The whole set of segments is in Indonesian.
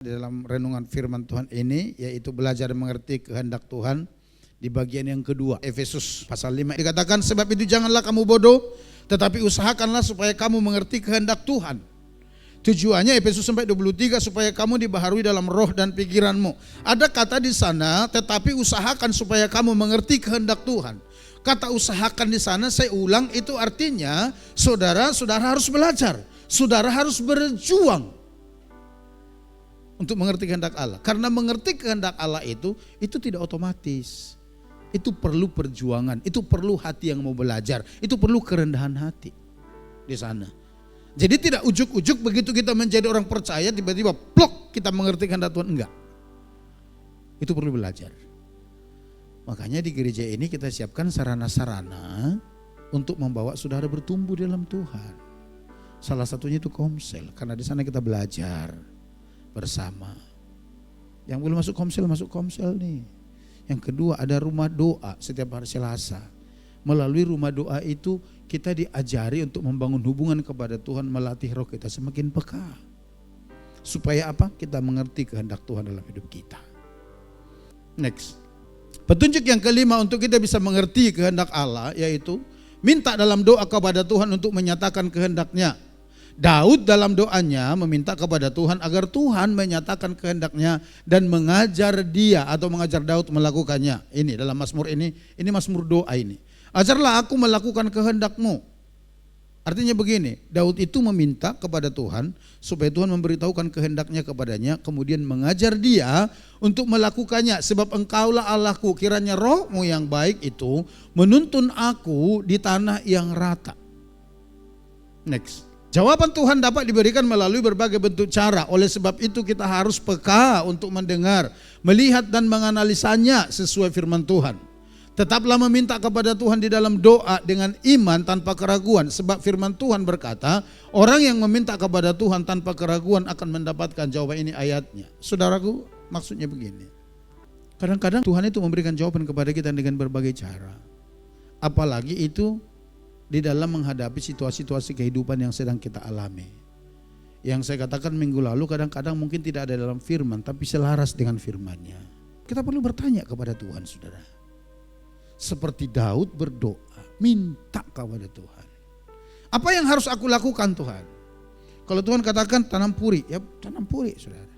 Di dalam renungan firman Tuhan ini, yaitu belajar mengerti kehendak Tuhan di bagian yang kedua, Efesus pasal 5 dikatakan, sebab itu janganlah kamu bodoh, tetapi usahakanlah supaya kamu mengerti kehendak Tuhan. Tujuannya Efesus 4:23 supaya kamu dibaharui dalam roh dan pikiranmu. Ada kata di sana, tetapi usahakan supaya kamu mengerti kehendak Tuhan. Kata usahakan di sana, saya ulang, itu artinya saudara harus belajar, saudara harus berjuang untuk mengerti kehendak Allah. Karena mengerti kehendak Allah itu tidak otomatis. Itu perlu perjuangan, itu perlu hati yang mau belajar, itu perlu kerendahan hati di sana. Jadi tidak ujuk-ujuk begitu kita menjadi orang percaya tiba-tiba plok kita mengerti kehendak Tuhan, enggak. Itu perlu belajar. Makanya di gereja ini kita siapkan sarana-sarana untuk membawa saudara bertumbuh dalam Tuhan. Salah satunya itu komsel, karena di sana kita belajar bersama. Yang belum masuk komsel nih. Yang kedua, ada rumah doa setiap hari Selasa. Melalui rumah doa itu kita diajari untuk membangun hubungan kepada Tuhan, melatih roh kita semakin peka. Supaya apa? Kita mengerti kehendak Tuhan dalam hidup kita. Next. Petunjuk yang kelima untuk kita bisa mengerti kehendak Allah, yaitu minta dalam doa kepada Tuhan untuk menyatakan kehendaknya. Daud dalam doanya meminta kepada Tuhan agar Tuhan menyatakan kehendaknya dan mengajar dia atau mengajar Daud melakukannya. Ini dalam Mazmur ini Mazmur doa ini. Ajarlah aku melakukan kehendakmu. Artinya begini, Daud itu meminta kepada Tuhan supaya Tuhan memberitahukan kehendaknya kepadanya, kemudian mengajar dia untuk melakukannya. Sebab engkaulah Allahku, kiranya rohmu yang baik itu menuntun aku di tanah yang rata. Next. Jawaban Tuhan dapat diberikan melalui berbagai bentuk cara. Oleh sebab itu kita harus peka untuk mendengar, melihat dan menganalisanya sesuai firman Tuhan. Tetaplah meminta kepada Tuhan di dalam doa dengan iman tanpa keraguan. Sebab firman Tuhan berkata, orang yang meminta kepada Tuhan tanpa keraguan akan mendapatkan jawaban. Ini ayatnya. Saudaraku, maksudnya begini. Kadang-kadang Tuhan itu memberikan jawaban kepada kita dengan berbagai cara. Apalagi itu di dalam menghadapi situasi-situasi kehidupan yang sedang kita alami. Yang saya katakan minggu lalu, kadang-kadang mungkin tidak ada dalam firman, tapi selaras dengan firman-Nya. Kita perlu bertanya kepada Tuhan, saudara. Seperti Daud berdoa, minta kepada Tuhan. Apa yang harus aku lakukan, Tuhan? Kalau Tuhan katakan tanam puri, ya tanam puri, saudara.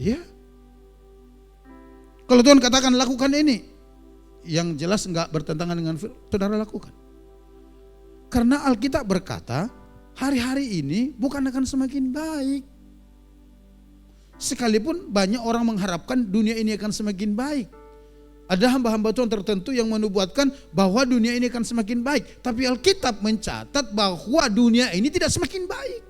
Ya. Kalau Tuhan katakan lakukan ini, yang jelas enggak bertentangan dengan firman, saudara lakukan. Karena Alkitab berkata, hari-hari ini bukan akan semakin baik. Sekalipun banyak orang mengharapkan dunia ini akan semakin baik. Ada hamba-hamba Tuhan tertentu yang menubuatkan bahwa dunia ini akan semakin baik. Tapi Alkitab mencatat bahwa dunia ini tidak semakin baik.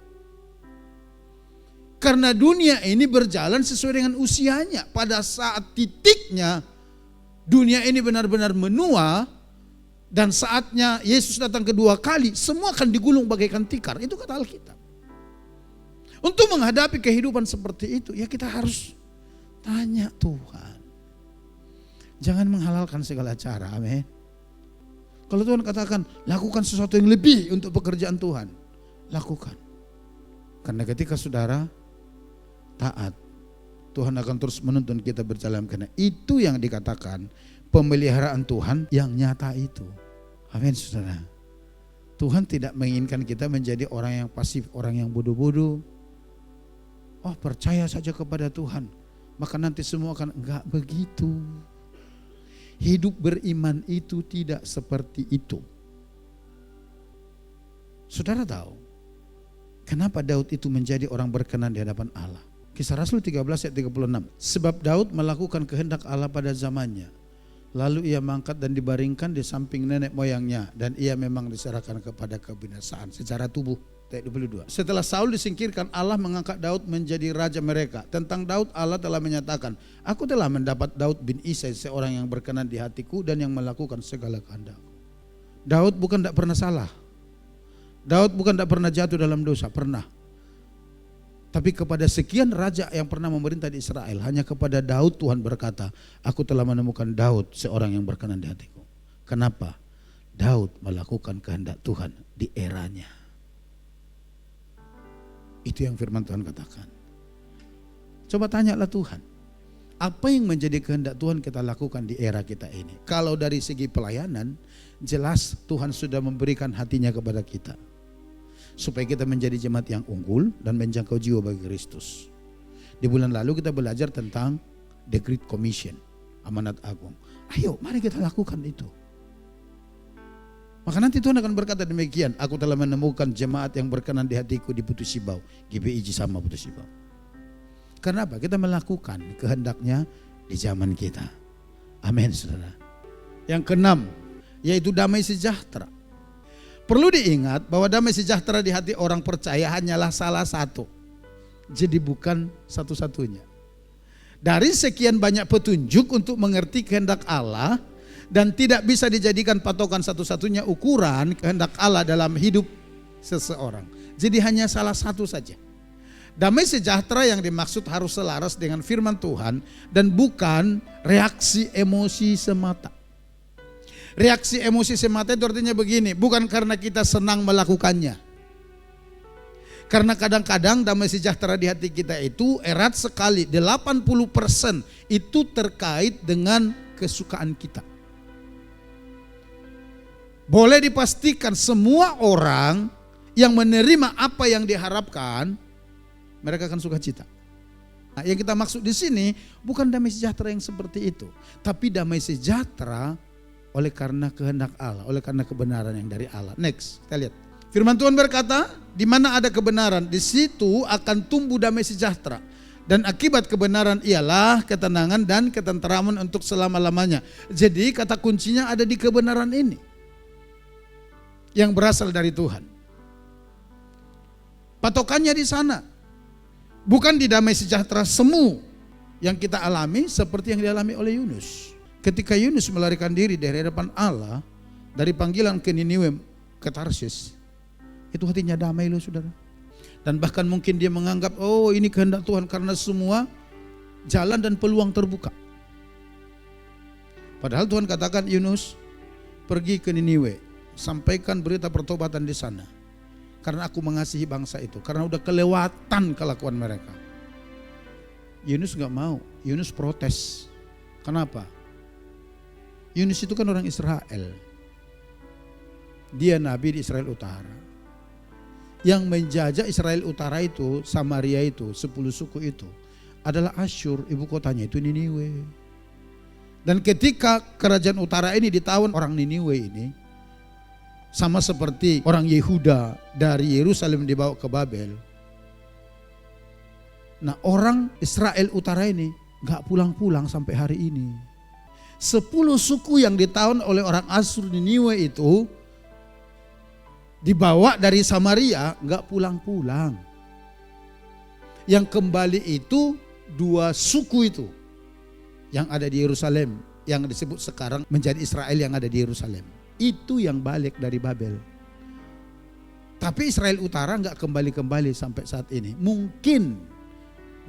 Karena dunia ini berjalan sesuai dengan usianya. Pada saat titiknya dunia ini benar-benar menua dan saatnya Yesus datang kedua kali, semua akan digulung bagaikan tikar. Itu kata Alkitab. Untuk menghadapi kehidupan seperti itu, ya kita harus tanya Tuhan. Jangan menghalalkan segala cara, amin. Kalau Tuhan katakan, lakukan sesuatu yang lebih untuk pekerjaan Tuhan, lakukan. Karena ketika saudara taat, Tuhan akan terus menuntun kita berjalan, karena itu yang dikatakan pemeliharaan Tuhan yang nyata itu. Amin, saudara. Tuhan tidak menginginkan kita menjadi orang yang pasif, orang yang bodoh-bodoh. Oh, percaya saja kepada Tuhan, maka nanti semua akan, enggak begitu. Hidup beriman itu tidak seperti itu. Saudara tahu kenapa Daud itu menjadi orang berkenan di hadapan Allah? Kisah Rasul 13 ayat 36. Sebab Daud melakukan kehendak Allah pada zamannya. Lalu ia mangkat dan dibaringkan di samping nenek moyangnya. Dan ia memang diserahkan kepada kebinasaan secara tubuh. Ayat 22. Setelah Saul disingkirkan, Allah mengangkat Daud menjadi raja mereka. Tentang Daud Allah telah menyatakan, aku telah mendapat Daud bin Isai seorang yang berkenan di hatiku dan yang melakukan segala kehendakku. Daud bukan tidak pernah salah. Daud bukan tidak pernah jatuh dalam dosa, pernah. Tapi kepada sekian raja yang pernah memerintah di Israel, hanya kepada Daud Tuhan berkata, aku telah menemukan Daud seorang yang berkenan di hatiku. Kenapa? Daud melakukan kehendak Tuhan di eranya. Itu yang firman Tuhan katakan. Coba tanyalah Tuhan, apa yang menjadi kehendak Tuhan kita lakukan di era kita ini? Kalau dari segi pelayanan, jelas Tuhan sudah memberikan hatinya kepada kita, supaya kita menjadi jemaat yang unggul dan menjangkau jiwa bagi Kristus. Di bulan lalu kita belajar tentang The Great Commission, amanat agung. Ayo, mari kita lakukan itu. Maka nanti Tuhan akan berkata demikian, aku telah menemukan jemaat yang berkenan di hatiku di Putus Sibau, GPI Cisama Putus Sibau. Karena apa? Kita melakukan kehendaknya di zaman kita. Amin, saudara. Yang keenam, yaitu damai sejahtera. Perlu diingat bahwa damai sejahtera di hati orang percaya hanyalah salah satu. Jadi bukan satu-satunya. Dari sekian banyak petunjuk untuk mengerti kehendak Allah, dan tidak bisa dijadikan patokan satu-satunya ukuran kehendak Allah dalam hidup seseorang. Jadi hanya salah satu saja. Damai sejahtera yang dimaksud harus selaras dengan firman Tuhan dan bukan reaksi emosi semata. Reaksi emosi semata itu artinya begini, bukan karena kita senang melakukannya. Karena kadang-kadang damai sejahtera di hati kita itu erat sekali, 80% itu terkait dengan kesukaan kita. Boleh dipastikan semua orang yang menerima apa yang diharapkan, mereka akan suka cita. Nah, yang kita maksud di sini bukan damai sejahtera yang seperti itu, tapi damai sejahtera oleh karena kehendak Allah, oleh karena kebenaran yang dari Allah. Next, kita lihat. Firman Tuhan berkata, di mana ada kebenaran, di situ akan tumbuh damai sejahtera. Dan akibat kebenaran ialah ketenangan dan ketenteraman untuk selama-lamanya. Jadi kata kuncinya ada di kebenaran ini, yang berasal dari Tuhan. Patokannya di sana, bukan di damai sejahtera semu yang kita alami seperti yang dialami oleh Yunus. Ketika Yunus melarikan diri dari hadapan Allah, dari panggilan ke Niniwe, ke Tarsis, itu hatinya damai loh saudara. Dan bahkan mungkin dia menganggap, oh ini kehendak Tuhan karena semua jalan dan peluang terbuka. Padahal Tuhan katakan, Yunus pergi ke Niniwe, sampaikan berita pertobatan di sana. Karena aku mengasihi bangsa itu, karena udah kelewatan kelakuan mereka. Yunus gak mau, Yunus protes. Kenapa? Yunus itu kan orang Israel. Dia nabi di Israel Utara. Yang menjajah Israel Utara itu, Samaria itu, 10 suku itu adalah Asyur, ibu kotanya itu Niniwe. Dan ketika kerajaan utara ini ditawan orang Niniwe ini, sama seperti orang Yehuda dari Yerusalem dibawa ke Babel. Nah, orang Israel Utara ini gak pulang-pulang sampai hari ini. 10 suku yang ditawan oleh orang Asyur Niniwe itu dibawa dari Samaria gak pulang-pulang. Yang kembali itu 2 suku itu yang ada di Yerusalem, yang disebut sekarang menjadi Israel yang ada di Yerusalem. Itu yang balik dari Babel. Tapi Israel Utara gak kembali-kembali sampai saat ini. Mungkin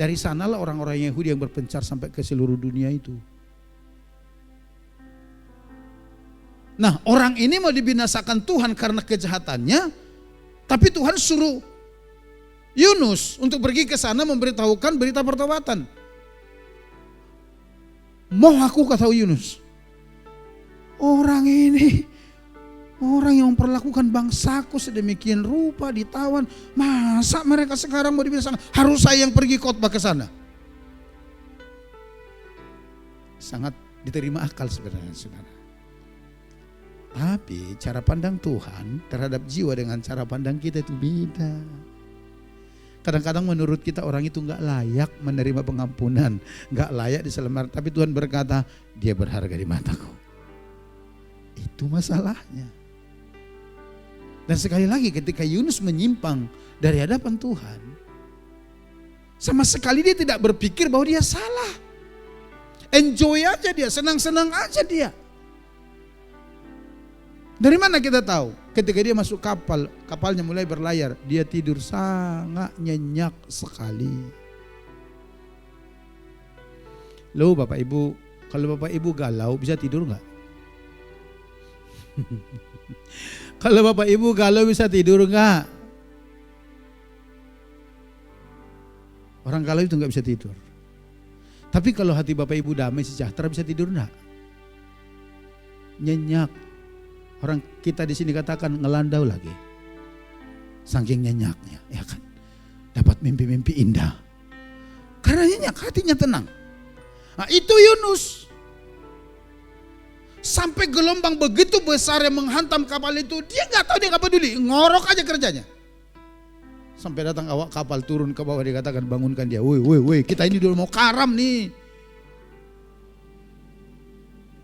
dari sanalah orang-orang Yahudi yang berpencar sampai ke seluruh dunia itu. Nah, orang ini mau dibinasakan Tuhan karena kejahatannya, tapi Tuhan suruh Yunus untuk pergi ke sana memberitahukan berita pertobatan. Mau aku kata Yunus, orang ini orang yang memperlakukan bangsaku sedemikian rupa ditawan, masa mereka sekarang mau dibinasakan? Harus saya yang pergi khotbah ke sana. Sangat diterima akal sebenarnya, saudara. Tapi cara pandang Tuhan terhadap jiwa dengan cara pandang kita itu beda. Kadang-kadang menurut kita orang itu gak layak menerima pengampunan, gak layak diselamatkan. Tapi Tuhan berkata, dia berharga di mataku. Itu masalahnya. Dan sekali lagi ketika Yunus menyimpang dari hadapan Tuhan, sama sekali dia tidak berpikir bahwa dia salah. Enjoy aja dia, senang-senang aja dia. Dari mana kita tahu? Ketika dia masuk kapal, kapalnya mulai berlayar, dia tidur sangat nyenyak sekali. Loh Bapak Ibu, kalau Bapak Ibu galau bisa tidur enggak? Kalau Bapak Ibu galau bisa tidur enggak? Orang galau itu enggak bisa tidur. Tapi kalau hati Bapak Ibu damai sejahtera, bisa tidur enggak? Nyenyak. Orang kita di sini katakan ngelandau lagi. Saking nyenyaknya, ya kan? Dapat mimpi-mimpi indah. Karena nyenyak, hatinya tenang. Nah, itu Yunus. Sampai gelombang begitu besar yang menghantam kapal itu, dia nggak tahu, dia nggak peduli, ngorok aja kerjanya. Sampai datang awak kapal turun ke bawah, dikatakan bangunkan dia, woi, kita ini dulu mau karam nih.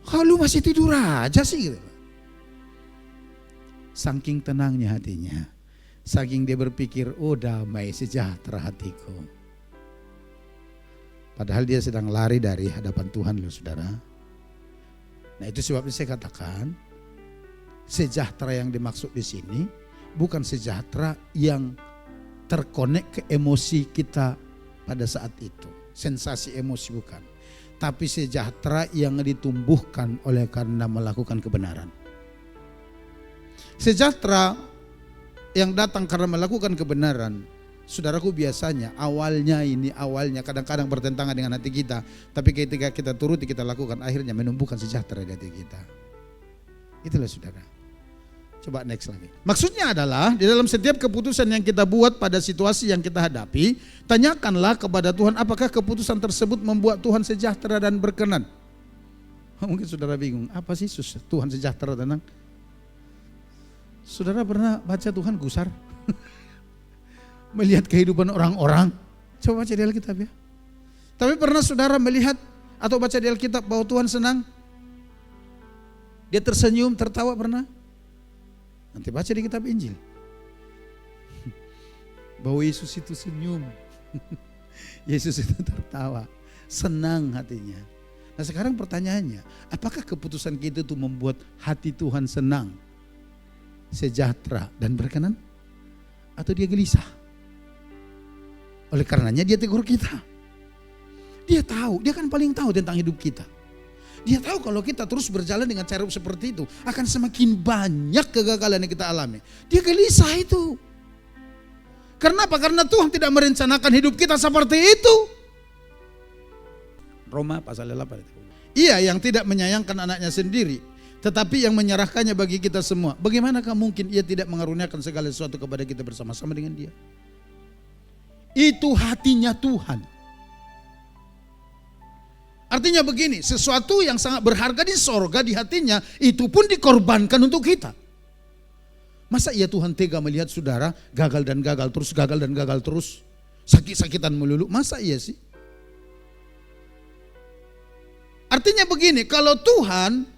Kalau masih tidur aja sih gitu. Saking tenangnya hatinya, saking dia berpikir, oh damai sejahtera hatiku. Padahal dia sedang lari dari hadapan Tuhan loh saudara. Nah itu sebabnya saya katakan sejahtera yang dimaksud di sini bukan sejahtera yang terkonek ke emosi kita pada saat itu. Sensasi emosi bukan. Tapi sejahtera yang ditumbuhkan oleh karena melakukan kebenaran. Sejahtera yang datang karena melakukan kebenaran. Saudaraku biasanya awalnya kadang-kadang bertentangan dengan hati kita. Tapi ketika kita turuti, kita lakukan, akhirnya menumbuhkan sejahtera di hati kita. Itulah saudara. Coba next lagi. Maksudnya adalah di dalam setiap keputusan yang kita buat pada situasi yang kita hadapi, tanyakanlah kepada Tuhan apakah keputusan tersebut membuat Tuhan sejahtera dan berkenan. Mungkin saudara bingung, apa sih Tuhan sejahtera tenang? Saudara pernah baca Tuhan gusar? Melihat kehidupan orang-orang. Coba baca di Alkitab ya. Tapi pernah saudara melihat atau baca di Alkitab bahwa Tuhan senang? Dia tersenyum, tertawa pernah? Nanti baca di kitab Injil. Bahwa Yesus itu senyum. Yesus itu tertawa. Senang hatinya. Nah sekarang pertanyaannya, apakah keputusan kita itu membuat hati Tuhan senang, sejahtera dan berkenan? Atau dia gelisah? Oleh karenanya dia tegur kita. Dia tahu, dia kan paling tahu tentang hidup kita. Dia tahu kalau kita terus berjalan dengan cara seperti itu akan semakin banyak kegagalan yang kita alami. Dia gelisah itu. Karena apa? Karena Tuhan tidak merencanakan hidup kita seperti itu. Roma pasal 8. Ia yang tidak menyayangkan anaknya sendiri, tetapi yang menyerahkannya bagi kita semua. Bagaimanakah mungkin ia tidak mengaruniakan segala sesuatu kepada kita bersama-sama dengan dia? Itu hatinya Tuhan. Artinya begini, sesuatu yang sangat berharga di sorga di hatinya itu pun dikorbankan untuk kita. Masa iya Tuhan tega melihat saudara gagal dan gagal terus, sakit-sakitan melulu? Masa iya sih? Artinya begini, kalau Tuhan,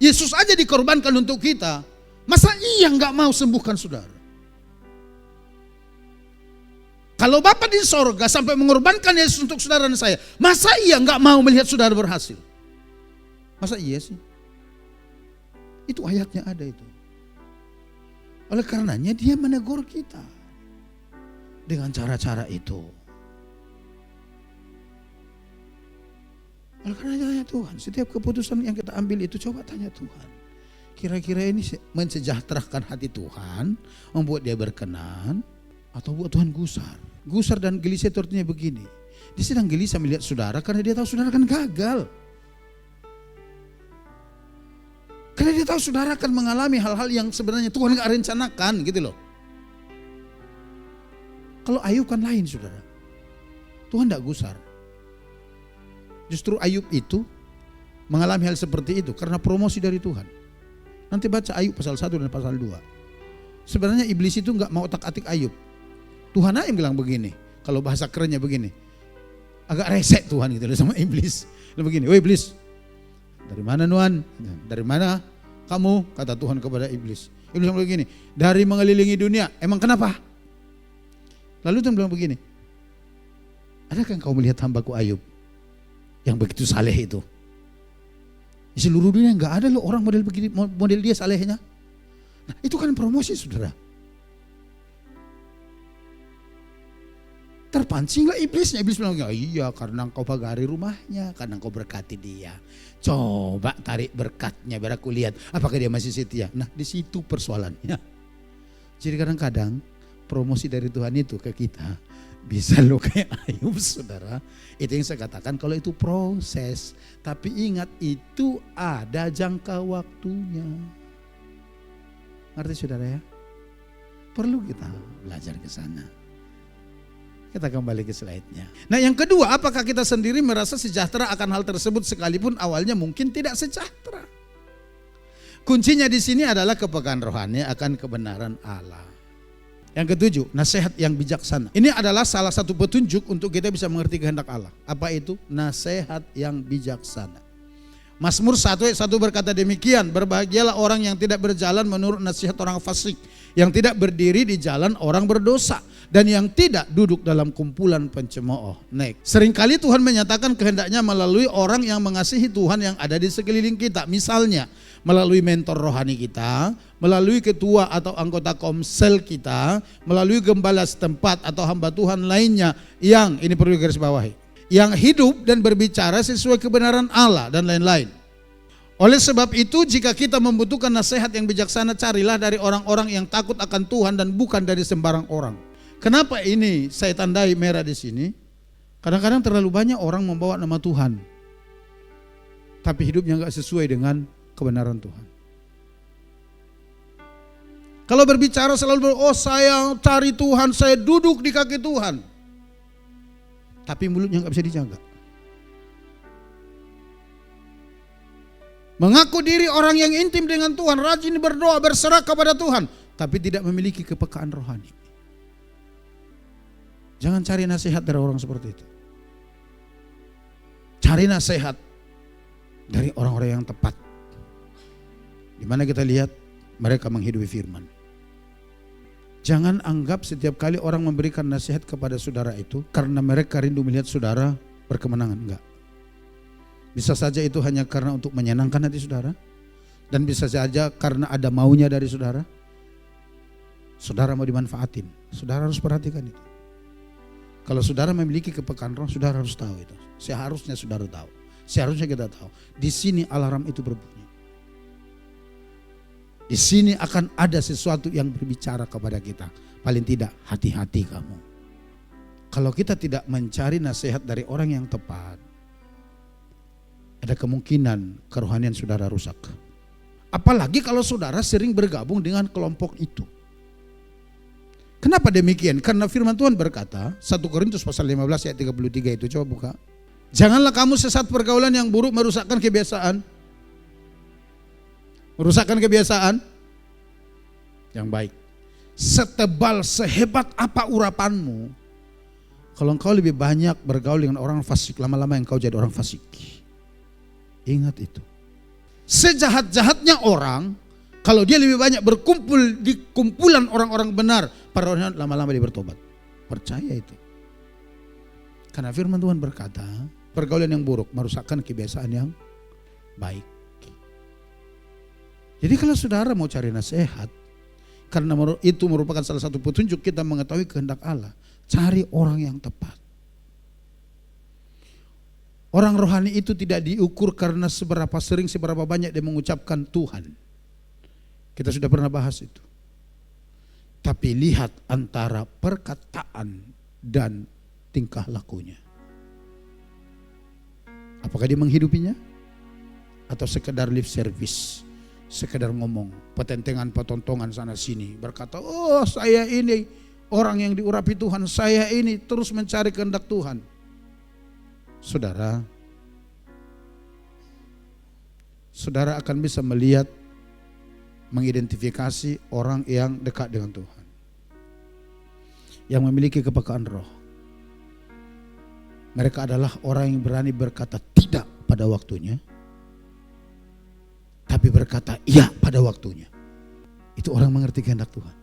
Yesus aja dikorbankan untuk kita, masa iya nggak mau sembuhkan saudara? Kalau Bapa di sorga sampai mengorbankan Yesus untuk saudara dan saya, masa iya nggak mau melihat saudara berhasil? Masa iya sih? Itu ayatnya ada itu. Oleh karenanya dia menegur kita dengan cara-cara itu. Oleh karenanya Tuhan, setiap keputusan yang kita ambil itu coba tanya Tuhan. Kira-kira ini mensejahterakan hati Tuhan, membuat dia berkenan, atau buat Tuhan gusar. Gusar dan gelisah itu artinya begini. Dia sedang gelisah melihat saudara karena dia tahu saudara akan gagal. Karena dia tahu saudara akan mengalami hal-hal yang sebenarnya Tuhan gak rencanakan gitu loh. Kalau Ayub kan lain saudara. Tuhan gak gusar. Justru Ayub itu mengalami hal seperti itu karena promosi dari Tuhan. Nanti baca Ayub pasal 1 dan pasal 2. Sebenarnya iblis itu gak mau otak-atik Ayub. Tuhan aja yang bilang begini, kalau bahasa kerennya begini, agak resek Tuhan gitu loh sama iblis. Lalu begini, woi iblis, dari mana Nuan? Dari mana kamu? Kata Tuhan kepada iblis. Iblis bilang begini, dari mengelilingi dunia. Emang kenapa? Lalu Tuhan bilang begini, adakah kau melihat hambaku Ayub yang begitu saleh itu? Di seluruh dunia enggak ada loh orang model dia salehnya. Nah, itu kan promosi saudara. Terpancinglah iblisnya. Iblis bilang, iya karena engkau pagari rumahnya, karena engkau berkati dia. Coba tarik berkatnya biar aku lihat apakah dia masih setia. Nah di situ persoalannya. Jadi kadang-kadang promosi dari Tuhan itu ke kita bisa lukai Ayub, saudara. Itu yang saya katakan kalau itu proses. Tapi ingat itu ada jangka waktunya. Ngerti saudara ya? Perlu kita belajar ke sana. Kita kembali ke slide-nya. Nah yang kedua, apakah kita sendiri merasa sejahtera akan hal tersebut sekalipun awalnya mungkin tidak sejahtera? Kuncinya di sini adalah kepekaan rohani akan kebenaran Allah. Yang ketujuh, nasihat yang bijaksana. Ini adalah salah satu petunjuk untuk kita bisa mengerti kehendak Allah. Apa itu? Nasihat yang bijaksana. Mazmur 1:1 berkata demikian, berbahagialah orang yang tidak berjalan menurut nasihat orang fasik, yang tidak berdiri di jalan orang berdosa, dan yang tidak duduk dalam kumpulan pencemooh. Seringkali Tuhan menyatakan kehendaknya melalui orang yang mengasihi Tuhan yang ada di sekeliling kita. Misalnya melalui mentor rohani kita, melalui ketua atau anggota komsel kita, melalui gembala setempat atau hamba Tuhan lainnya yang, ini perlu garis bawahi, yang hidup dan berbicara sesuai kebenaran Allah dan lain-lain. Oleh sebab itu jika kita membutuhkan nasihat yang bijaksana, carilah dari orang-orang yang takut akan Tuhan dan bukan dari sembarang orang. Kenapa ini saya tandai merah di sini? Kadang-kadang terlalu banyak orang membawa nama Tuhan, tapi hidupnya enggak sesuai dengan kebenaran Tuhan. Kalau berbicara selalu, oh saya cari Tuhan, saya duduk di kaki Tuhan, tapi mulutnya nggak bisa dijaga. Mengaku diri orang yang intim dengan Tuhan, rajin berdoa, berserah kepada Tuhan, tapi tidak memiliki kepekaan rohani. Jangan cari nasihat dari orang seperti itu. Cari nasihat dari orang-orang yang tepat, di mana kita lihat mereka menghidupi firman. Jangan anggap setiap kali orang memberikan nasihat kepada saudara itu karena mereka rindu melihat saudara berkemenangan. Enggak. Bisa saja itu hanya karena untuk menyenangkan hati saudara, dan bisa saja karena ada maunya dari saudara. Saudara mau dimanfaatin, saudara harus perhatikan itu. Kalau saudara memiliki kepekaan roh, saudara harus tahu itu. Seharusnya saudara tahu. Seharusnya kita tahu. Di sini alarm itu berbunyi. Di sini akan ada sesuatu yang berbicara kepada kita. Paling tidak, hati-hati kamu. Kalau kita tidak mencari nasihat dari orang yang tepat, ada kemungkinan kerohanian saudara rusak. Apalagi kalau saudara sering bergabung dengan kelompok itu. Kenapa demikian? Karena firman Tuhan berkata, 1 Korintus pasal 15 ayat 33 itu, coba buka. Janganlah kamu sesat pergaulan yang buruk merusakkan kebiasaan. Merusakkan kebiasaan yang baik. Setebal, sehebat apa urapanmu, kalau engkau lebih banyak bergaul dengan orang fasik, lama-lama engkau jadi orang fasik. Ingat itu. Sejahat-jahatnya orang, kalau dia lebih banyak berkumpul di kumpulan orang-orang benar, para orang lama-lama dia bertobat. Percaya itu. Karena firman Tuhan berkata, pergaulan yang buruk merusakkan kebiasaan yang baik. Jadi kalau saudara mau cari nasihat, karena itu merupakan salah satu petunjuk kita mengetahui kehendak Allah, cari orang yang tepat. Orang rohani itu tidak diukur karena seberapa sering, seberapa banyak dia mengucapkan Tuhan. Kita sudah pernah bahas itu. Tapi lihat antara perkataan dan tingkah lakunya. Apakah dia menghidupinya? Atau sekedar lip service, sekedar ngomong, petentengan, petontongan sana sini, berkata, oh saya ini orang yang diurapi Tuhan, saya ini terus mencari kehendak Tuhan. Saudara akan bisa melihat, mengidentifikasi orang yang dekat dengan Tuhan, yang memiliki kepekaan roh. Mereka adalah orang yang berani berkata tidak pada waktunya, tapi berkata iya pada waktunya. Itu orang mengerti kehendak Tuhan.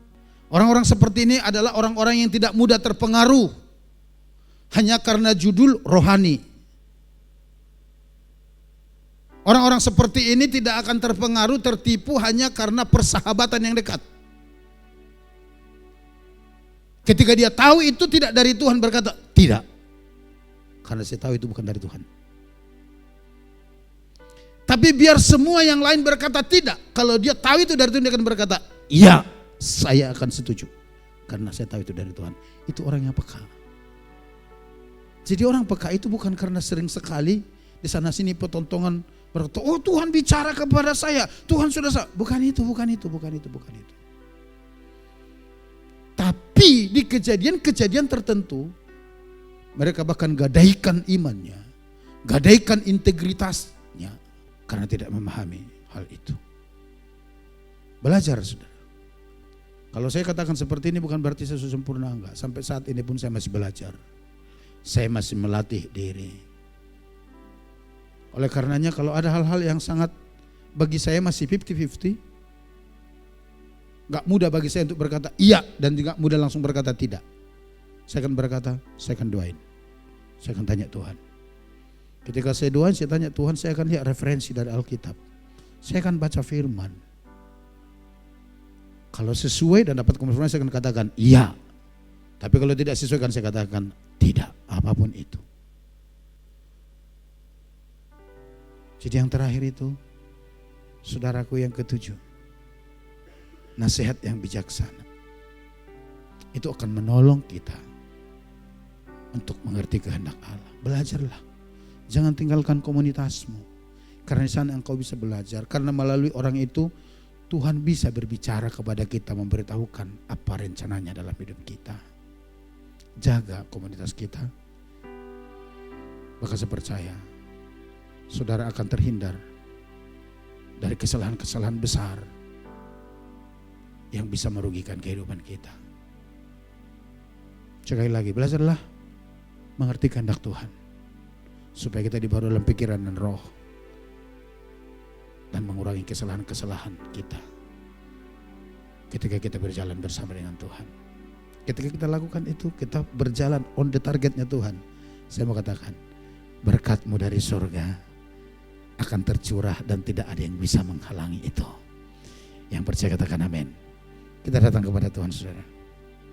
Orang-orang seperti ini adalah orang-orang yang tidak mudah terpengaruh hanya karena judul rohani. Orang-orang seperti ini tidak akan terpengaruh, tertipu hanya karena persahabatan yang dekat. Ketika dia tahu itu tidak dari Tuhan, berkata tidak, karena saya tahu itu bukan dari Tuhan. Tapi biar semua yang lain berkata tidak, kalau dia tahu itu dari Tuhan, dia akan berkata iya, saya akan setuju karena saya tahu itu dari Tuhan. Itu orang yang peka. Jadi orang peka itu bukan karena sering sekali di sana sini petontongan berkata, oh Tuhan bicara kepada saya, Tuhan sudah bukan itu. Tapi di kejadian-kejadian tertentu mereka bahkan gadaikan imannya, gadaikan integritasnya karena tidak memahami hal itu. Belajar, saudara. Kalau saya katakan seperti ini bukan berarti saya sudah sempurna, enggak. Sampai saat ini pun saya masih belajar. Saya masih melatih diri. Oleh karenanya kalau ada hal-hal yang sangat bagi saya masih 50-50, enggak mudah bagi saya untuk berkata iya dan juga mudah langsung berkata tidak. Saya akan berkata, saya akan doain. Saya akan tanya Tuhan. Ketika saya doain, saya tanya Tuhan, saya akan lihat referensi dari Alkitab. Saya akan baca firman. Kalau sesuai dan dapat konfirmasi saya akan katakan iya. Tapi kalau tidak sesuai kan saya katakan tidak, apapun itu. Jadi yang terakhir itu, saudaraku yang ketujuh, nasihat yang bijaksana. Itu akan menolong kita untuk mengerti kehendak Allah. Belajarlah, jangan tinggalkan komunitasmu. Karena di sana engkau bisa belajar. Karena melalui orang itu Tuhan bisa berbicara kepada kita, memberitahukan apa rencananya dalam hidup kita. Jaga komunitas kita. Maka saya percaya, saudara akan terhindar dari kesalahan-kesalahan besar yang bisa merugikan kehidupan kita. Sekali lagi, belajarlah mengerti kehendak Tuhan. Supaya kita dibaharui dalam pikiran dan roh. Dan mengurangi kesalahan-kesalahan kita ketika kita berjalan bersama dengan Tuhan. Ketika kita lakukan itu, kita berjalan on the targetnya Tuhan. Saya mau katakan, berkat-Mu dari surga akan tercurah dan tidak ada yang bisa menghalangi itu. Yang percaya katakan amin. Kita datang kepada Tuhan, saudara.